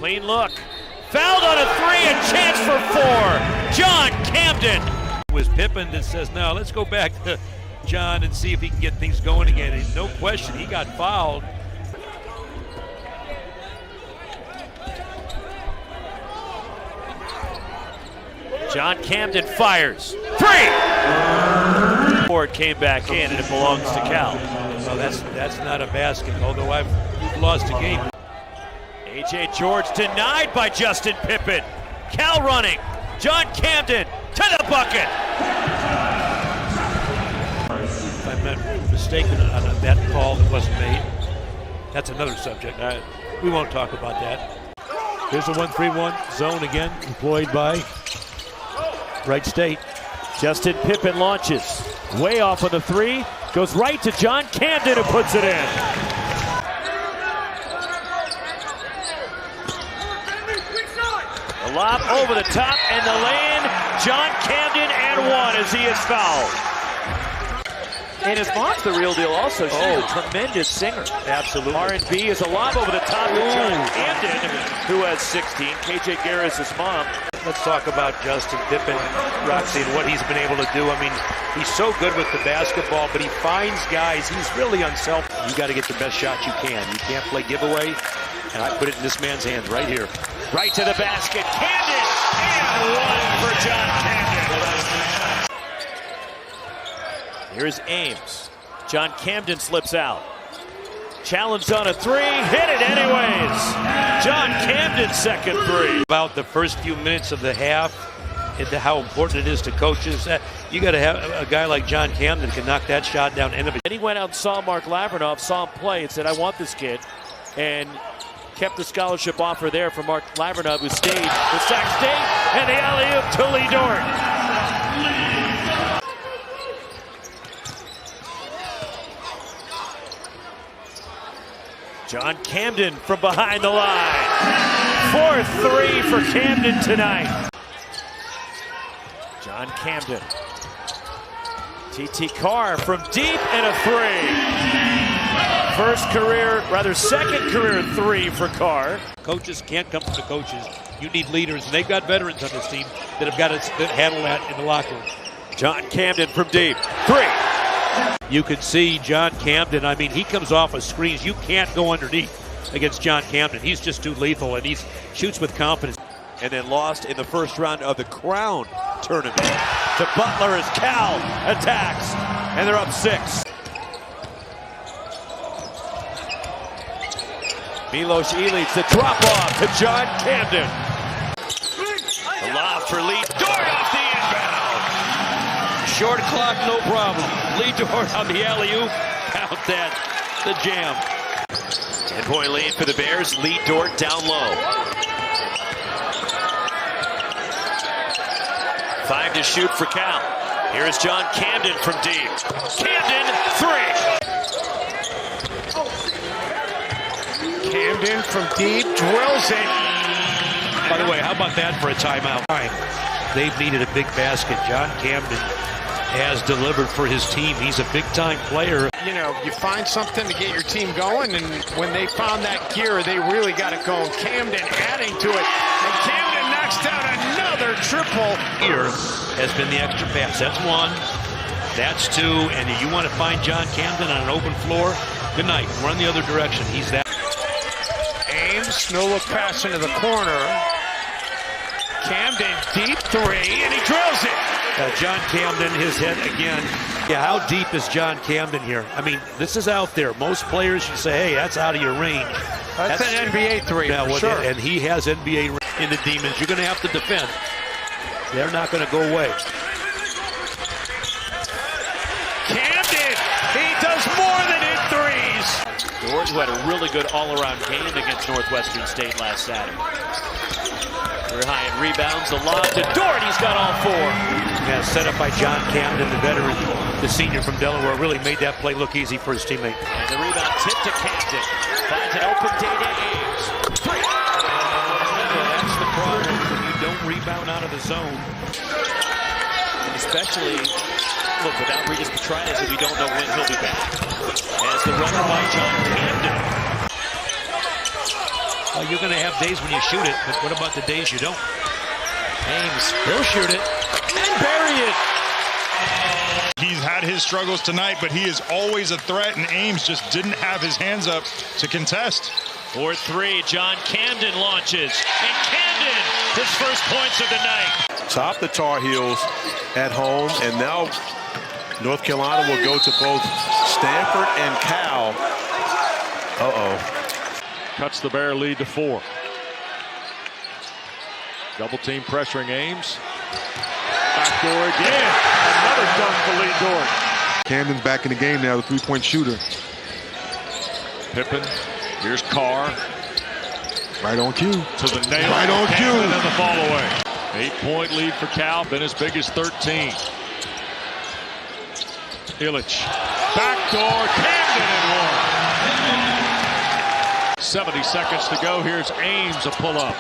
Clean look. Fouled on a three and chance for four. John Camden. It was Pippen that says, no, let's go back to John and see if he can get things going again. And no question, he got fouled. John Camden fires. Three! Ford came back in and it belongs to Cal. Well, that's not a basket, although we've lost a game. A.J. George denied by Justin Pippen. Cal running. John Camden to the bucket. If I'm mistaken on that call that wasn't made, that's another subject. We won't talk about that. Here's a 1-3-1 zone again, employed by Wright State. Justin Pippen launches. Way off on the three. Goes right to John Camden who puts it in. The lob over the top and the lane. John Camden and one as he is fouled. And his mom's the real deal also. She's a tremendous singer. Absolutely. R&B is a lob over the top to John Camden, who has 16. KJ Garris' mom. Let's talk about Justin Pippen, Roxy, and what he's been able to do. I mean, he's so good with the basketball, but he finds guys. He's really unselfish. You got to get the best shot you can. You can't play giveaway, and I put it in this man's hands right here. Right to the basket. Camden, and one for John Camden. Here's Ames. John Camden slips out. Challenged on a three, hit it anyways. John Camden's second three. About the first few minutes of the half, into how important it is to coaches. You got to have a guy like John Camden can knock that shot down. End of it. Then he went out and saw Mark Lavernov, saw him play, and said, "I want this kid," and kept the scholarship offer there for Mark Lavernov, who stayed with Sac State, and the alley-oop to Lee Dort. John Camden from behind the line. 4-3 for Camden tonight. John Camden. T.T. Carr from deep and a three. Second career three for Carr. Coaches can't come from the coaches. You need leaders, and they've got veterans on this team that have got to handle that in the locker room. John Camden from deep. Three. You can see John Camden. I mean, he comes off of screens. You can't go underneath against John Camden. He's just too lethal, and he shoots with confidence. And then lost in the first round of the Crown tournament to Butler as Cal attacks, and they're up 6. Milos Ilic, the drop-off to John Camden. The lob for Lee Dort off the inbound. Short clock, no problem. Lee Dort on the alley-oop. Count that. The jam. 10-point lead for the Bears. Lee Dort down low. 5 to shoot for Cal. Here's John Camden from deep. Camden, three. Camden from deep, drills it. By the way, how about that for a timeout? They've needed a big basket. John Camden has delivered for his team. He's a big-time player. You know, you find something to get your team going, and when they found that gear, they really got it going. Camden adding to it, and Camden knocks down another triple. Here has been the extra pass. That's one. That's two. And if you want to find John Camden on an open floor, good night. Run the other direction. He's that. Ames, no look pass into the corner. Camden, deep three, and he drills it. John Camden, his head again. Yeah, how deep is John Camden here? I mean, this is out there. Most players, you say, hey, that's out of your range. That's an NBA three, yeah, for sure. And he has NBA in the Demons. You're going to have to defend. They're not going to go away. Camden, he does more than hit threes. Dort, who had a really good all-around game against Northwestern State last Saturday. Very high in rebounds. The lob to Dort. He's got all 4. Yeah, set up by John Camden, the veteran, the senior from Delaware, really made that play look easy for his teammate. And the rebound tip to Camden. Finds an open day to Ames. That's the problem when you don't rebound out of the zone. And especially, look, without Regis Petrinas, if we don't know when he'll be back. As the runner by John Camden. Well, you're going to have days when you shoot it, but what about the days you don't? Ames, he'll shoot it and bury it. He's had his struggles tonight, but he is always a threat, and Ames just didn't have his hands up to contest. 4-3, John Camden launches, and Camden, his first points of the night. Top the Tar Heels at home, and now North Carolina will go to both Stanford and Cal. Cuts the Bear lead to 4. Double team pressuring Ames. Backdoor again. Another dunk for Lee Dort. Camden's back in the game now, the three-point shooter. Pippen. Here's Carr. Right on cue. To the nail. Right on cue. And the fall away. 8-point lead for Cal. Been as big as 13. Illich. Backdoor. Camden and 1. 70 seconds to go. Here's Ames, a pull-up.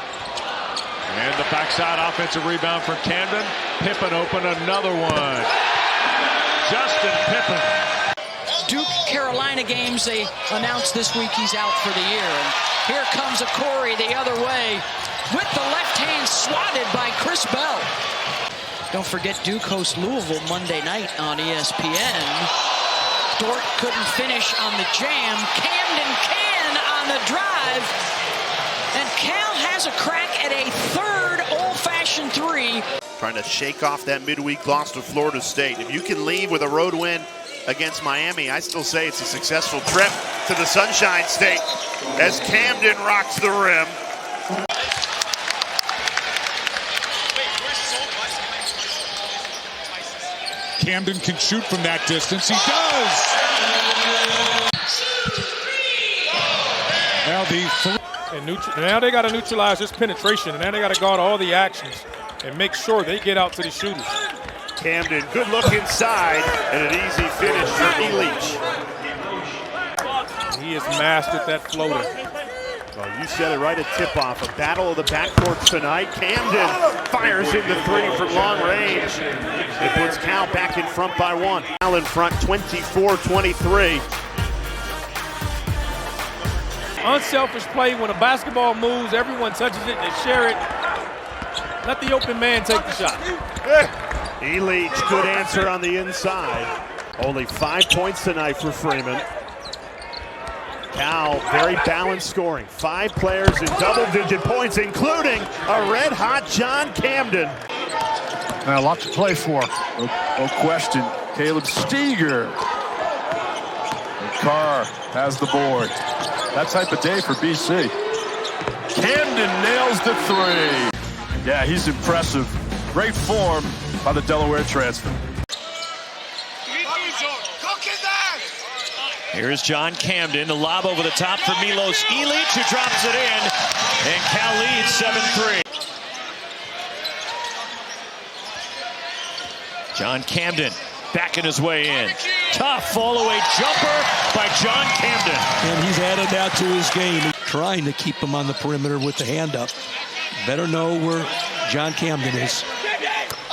And the backside offensive rebound for Camden. Pippen open another one. Justin Pippen. Duke Carolina games, they announced this week he's out for the year. And here comes a Corey the other way with the left hand swatted by Chris Bell. Don't forget Duke hosts Louisville Monday night on ESPN. Dort couldn't finish on the jam. Camden can on the drive. And Cal has a crack at a third old-fashioned three. Trying to shake off that midweek loss to Florida State. If you can leave with a road win against Miami, I still say it's a successful trip to the Sunshine State as Camden rocks the rim. Camden can shoot from that distance. He does! Now now they got to neutralize this penetration, and now they got to guard all the actions and make sure they get out to the shooters. Camden, good look inside, and an easy finish for Illich. He has mastered that floater. Well, you said it right at tip-off. A battle of the backcourts tonight. Camden fires in the three from long range. It puts Cal back in front by 1. Cal in front, 24-23. Unselfish play. When a basketball moves, everyone touches it, they share it. Let the open man take the shot. Illich, good answer on the inside. Only 5 points tonight for Freeman. Cal, very balanced scoring. 5 players in double-digit points, including a red-hot John Camden. Now, a lot to play for. No question. Caleb Steger. And Carr has the board. That type of day for BC. Camden nails the 3. Yeah, he's impressive. Great form by the Delaware transfer. Here's John Camden, the lob over the top for Milos Illich, who drops it in, and Cal leads 7-3. John Camden backing his way in. Tough fall-away jumper by John Camden. And he's added that to his game, trying to keep him on the perimeter with the hand up. Better know where John Camden is.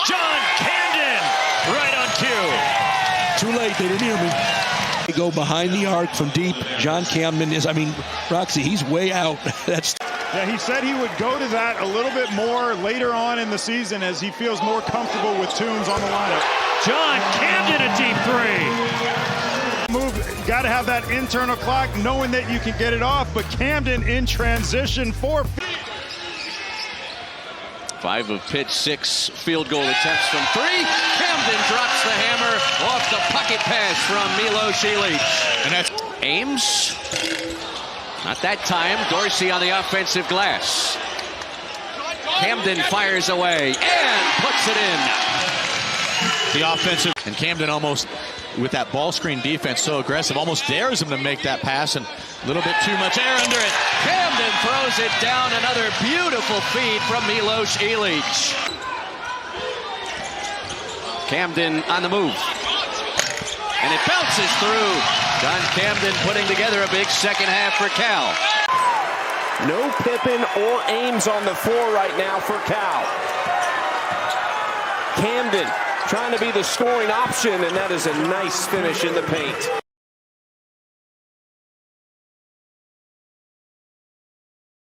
John Camden, right on cue. Too late, they didn't hear me. They go behind the arc from deep. John Camden is, Roxy, he's way out. Yeah, he said he would go to that a little bit more later on in the season as he feels more comfortable with Toombs on the lineup. John Camden, a deep 3. Move, got to have that internal clock, knowing that you can get it off, but Camden in transition 4. 5 of Pitt's 6 field goal attempts from 3. Camden drops the hammer off the pocket pass from Milos Illich. And that's Ames. Not that time. Dorsey on the offensive glass. Camden fires away and puts it in. The offensive, and Camden almost, with that ball screen defense so aggressive, almost dares him to make that pass, and a little bit too much air under it. Camden throws it down. Another beautiful feed from Milos Illich. Camden on the move. And it bounces through. John Camden putting together a big second half for Cal. No Pippen or Ames on the floor right now for Cal. Camden trying to be the scoring option, and that is a nice finish in the paint.